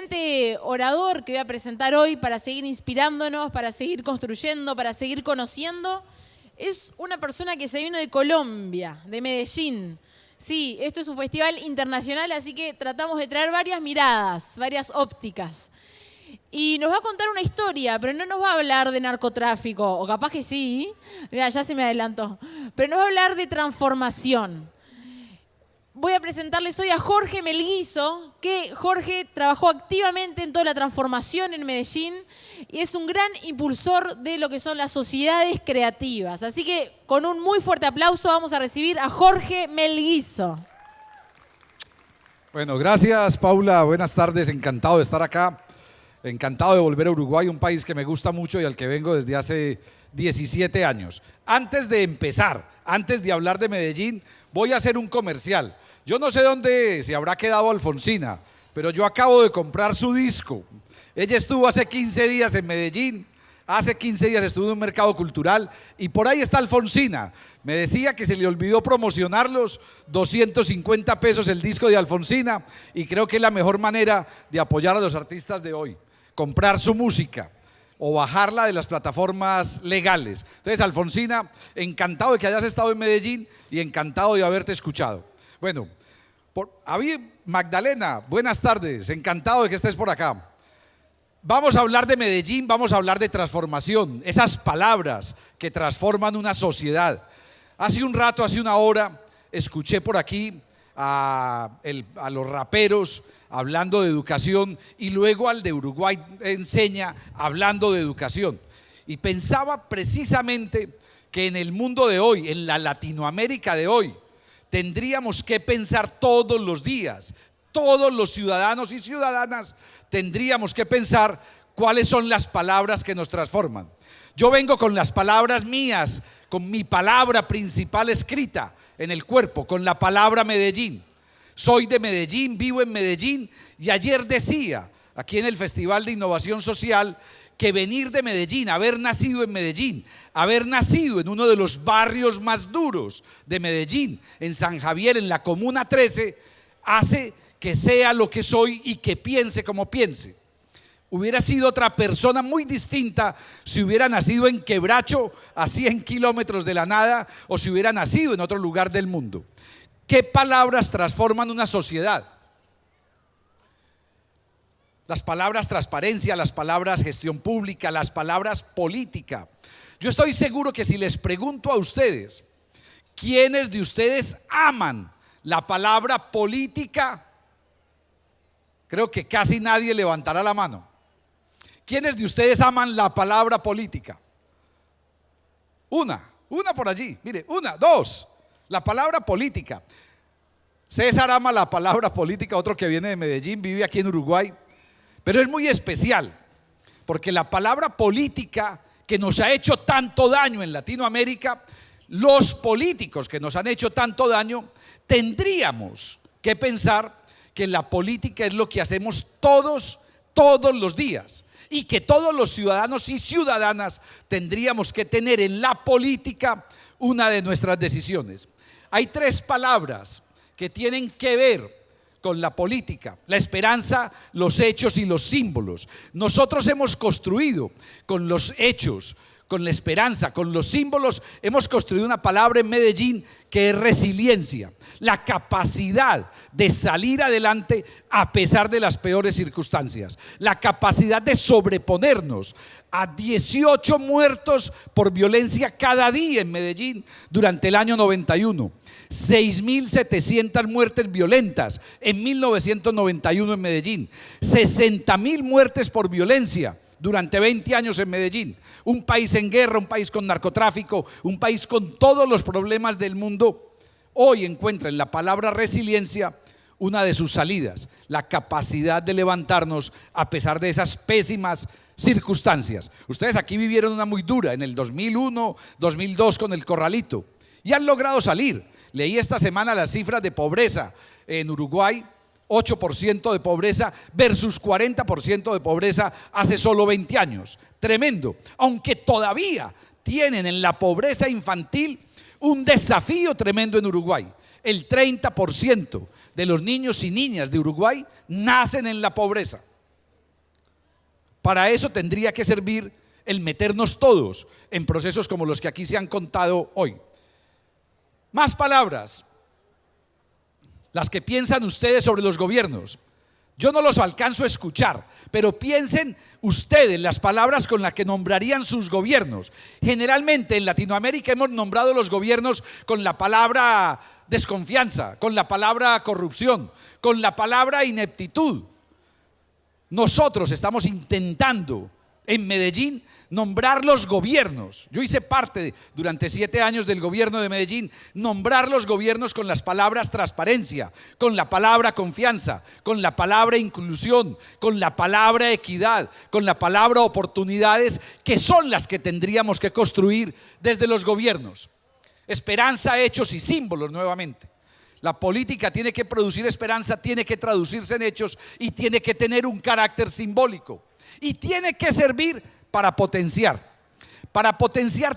excelente orador que voy a presentar hoy para seguir inspirándonos, para seguir construyendo, para seguir conociendo, es una persona que se vino de Colombia, de Medellín. Sí, esto es un festival internacional, así que tratamos de traer varias miradas, varias ópticas. Y nos va a contar una historia, pero no nos va a hablar de narcotráfico, o capaz que sí, mira, ya se me adelantó, pero nos va a hablar de transformación. Voy a presentarles hoy a Jorge Melguizo, que Jorge trabajó activamente en toda la transformación en Medellín y es un gran impulsor de lo que son las sociedades creativas. Así que con un muy fuerte aplauso vamos a recibir a Jorge Melguizo. Bueno, gracias Paula, buenas tardes, encantado de estar acá, encantado de volver a Uruguay, un país que me gusta mucho y al que vengo desde hace 17 años. Antes de empezar, antes de hablar de Medellín, voy a hacer un comercial. Yo no sé dónde se habrá quedado Alfonsina, pero yo acabo de comprar su disco. Ella estuvo hace 15 días en Medellín, hace 15 días estuvo en un mercado cultural y por ahí está Alfonsina. Me decía que se le olvidó promocionarlos, 250 pesos el disco de Alfonsina, y creo que es la mejor manera de apoyar a los artistas de hoy, comprar su música o bajarla de las plataformas legales. Entonces, Alfonsina, encantado de que hayas estado en Medellín y encantado de haberte escuchado. Bueno, Magdalena, buenas tardes, encantado de que estés por acá. Vamos a hablar de Medellín, vamos a hablar de transformación, esas palabras que transforman una sociedad. Hace un rato, hace una hora, escuché por aquí a los raperos hablando de educación y luego al de Uruguay Enseña hablando de educación. Y pensaba precisamente que en el mundo de hoy, en la Latinoamérica de hoy, tendríamos que pensar todos los días, todos los ciudadanos y ciudadanas tendríamos que pensar cuáles son las palabras que nos transforman. Yo vengo con las palabras mías, con mi palabra principal escrita en el cuerpo, con la palabra Medellín. Soy de Medellín, vivo en Medellín y ayer decía aquí en el Festival de Innovación Social que venir de Medellín, haber nacido en Medellín, haber nacido en uno de los barrios más duros de Medellín, en San Javier, en la Comuna 13, hace que sea lo que soy y que piense como piense. Hubiera sido otra persona muy distinta si hubiera nacido en Quebracho, a 100 kilómetros de la nada, o si hubiera nacido en otro lugar del mundo. ¿Qué palabras transforman una sociedad? Las palabras transparencia, las palabras gestión pública, las palabras política. Yo estoy seguro que si les pregunto a ustedes, ¿quiénes de ustedes aman la palabra política? Creo que casi nadie levantará la mano. ¿Quiénes de ustedes aman la palabra política? Una por allí, mire, una, dos. La palabra política. César ama la palabra política, otro que viene de Medellín, vive aquí en Uruguay. Pero es muy especial, porque la palabra política que nos ha hecho tanto daño en Latinoamérica, los políticos que nos han hecho tanto daño, tendríamos que pensar que la política es lo que hacemos todos los días. Y que todos los ciudadanos y ciudadanas tendríamos que tener en la política una de nuestras decisiones. Hay tres palabras que tienen que ver con la política: la esperanza, los hechos y los símbolos. Nosotros hemos construido con los hechos, con la esperanza, con los símbolos, hemos construido una palabra en Medellín que es resiliencia, la capacidad de salir adelante a pesar de las peores circunstancias, la capacidad de sobreponernos a 18 muertos por violencia cada día en Medellín durante el año 91, 6.700 muertes violentas en 1991 en Medellín, 60.000 muertes por violencia durante 20 años en Medellín, un país en guerra, un país con narcotráfico, un país con todos los problemas del mundo. Hoy encuentra en la palabra resiliencia una de sus salidas, la capacidad de levantarnos a pesar de esas pésimas circunstancias. Ustedes aquí vivieron una muy dura en el 2001, 2002 con el Corralito y han logrado salir. Leí esta semana las cifras de pobreza en Uruguay: 8% de pobreza versus 40% de pobreza hace solo 20 años. Tremendo. Aunque todavía tienen en la pobreza infantil un desafío tremendo en Uruguay. El 30% de los niños y niñas de Uruguay nacen en la pobreza. Para eso tendría que servir el meternos todos en procesos como los que aquí se han contado hoy. Más palabras, las que piensan ustedes sobre los gobiernos. Yo no los alcanzo a escuchar, pero piensen ustedes las palabras con las que nombrarían sus gobiernos. Generalmente en Latinoamérica hemos nombrado los gobiernos con la palabra desconfianza, con la palabra corrupción, con la palabra ineptitud. Nosotros estamos intentando en Medellín nombrar los gobiernos. Yo hice parte durante 7 años del gobierno de Medellín, nombrar los gobiernos con las palabras transparencia, con la palabra confianza, con la palabra inclusión, con la palabra equidad, con la palabra oportunidades, que son las que tendríamos que construir desde los gobiernos. Esperanza, hechos y símbolos nuevamente. La política tiene que producir esperanza, tiene que traducirse en hechos y tiene que tener un carácter simbólico. Y tiene que servir para potenciar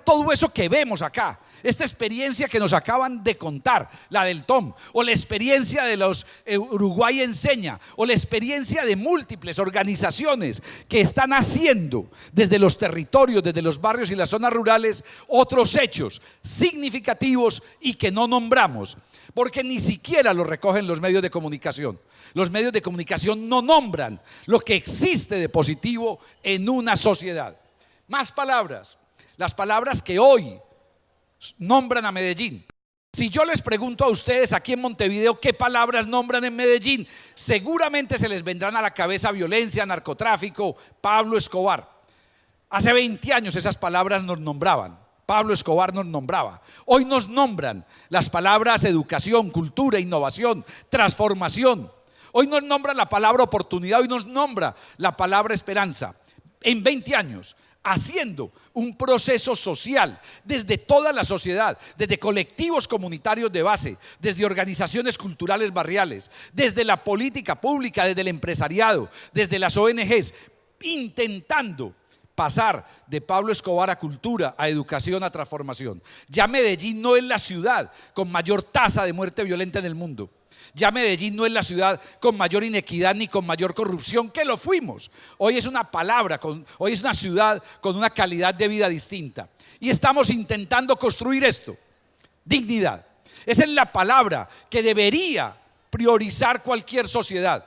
todo eso que vemos acá. Esta experiencia que nos acaban de contar, la del TOM, o la experiencia de los Uruguay Enseña, o la experiencia de múltiples organizaciones que están haciendo desde los territorios, desde los barrios y las zonas rurales, otros hechos significativos y que no nombramos, porque ni siquiera los recogen los medios de comunicación. Los medios de comunicación no nombran lo que existe de positivo en una sociedad. Más palabras, las palabras que hoy nombran a Medellín. Si yo les pregunto a ustedes aquí en Montevideo qué palabras nombran en Medellín, seguramente se les vendrán a la cabeza violencia, narcotráfico, Pablo Escobar. Hace 20 años esas palabras nos nombraban. Pablo Escobar nos nombraba. Hoy nos nombran las palabras educación, cultura, innovación, transformación. Hoy nos nombra la palabra oportunidad, hoy nos nombra la palabra esperanza. En 20 años, haciendo un proceso social desde toda la sociedad, desde colectivos comunitarios de base, desde organizaciones culturales barriales, desde la política pública, desde el empresariado, desde las ONGs, intentando pasar de Pablo Escobar a cultura, a educación, a transformación. Ya Medellín no es la ciudad con mayor tasa de muerte violenta en el mundo. Ya Medellín no es la ciudad con mayor inequidad ni con mayor corrupción, que lo fuimos. Hoy es una hoy es una ciudad con una calidad de vida distinta. Y estamos intentando construir esto, dignidad. Esa es la palabra que debería priorizar cualquier sociedad.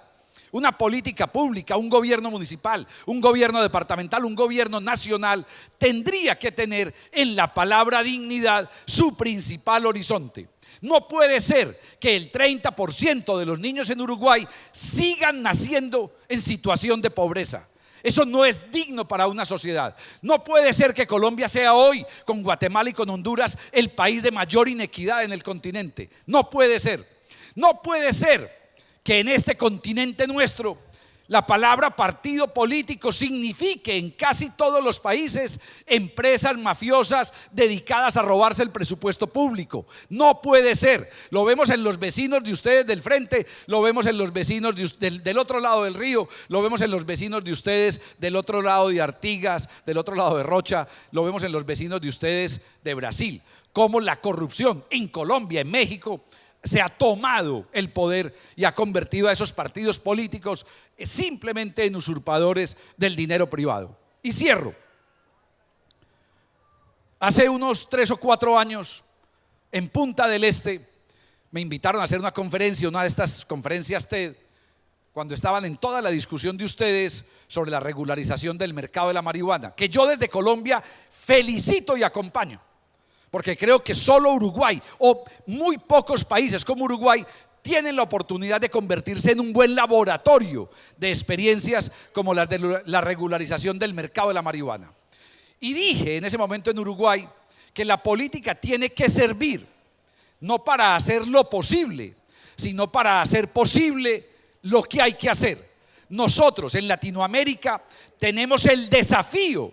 Una política pública, un gobierno municipal, un gobierno departamental, un gobierno nacional tendría que tener en la palabra dignidad su principal horizonte. No puede ser que el 30% de los niños en Uruguay sigan naciendo en situación de pobreza. Eso no es digno para una sociedad. No puede ser que Colombia sea hoy, con Guatemala y con Honduras, el país de mayor inequidad en el continente. No puede ser. No puede ser que en este continente nuestro la palabra partido político signifique en casi todos los países empresas mafiosas dedicadas a robarse el presupuesto público. No puede ser. Lo vemos en los vecinos de ustedes del frente, lo vemos en los vecinos del otro lado del río, lo vemos en los vecinos de ustedes del otro lado de Artigas, del otro lado de Rocha, lo vemos en los vecinos de ustedes de Brasil. Cómo la corrupción en Colombia, en México, se ha tomado el poder y ha convertido a esos partidos políticos simplemente en usurpadores del dinero privado. Y cierro. Hace unos 3 o 4 años, en Punta del Este, me invitaron a hacer una conferencia, una de estas conferencias TED, cuando estaban en toda la discusión de ustedes sobre la regularización del mercado de la marihuana, que yo desde Colombia felicito y acompaño. Porque creo que solo Uruguay o muy pocos países como Uruguay tienen la oportunidad de convertirse en un buen laboratorio de experiencias como las de la regularización del mercado de la marihuana. Y dije en ese momento en Uruguay que la política tiene que servir no para hacer lo posible, sino para hacer posible lo que hay que hacer. Nosotros en Latinoamérica tenemos el desafío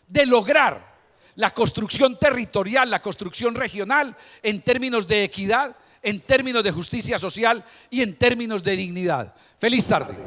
de lograr la construcción territorial, la construcción regional en términos de equidad, en términos de justicia social y en términos de dignidad. Feliz tarde.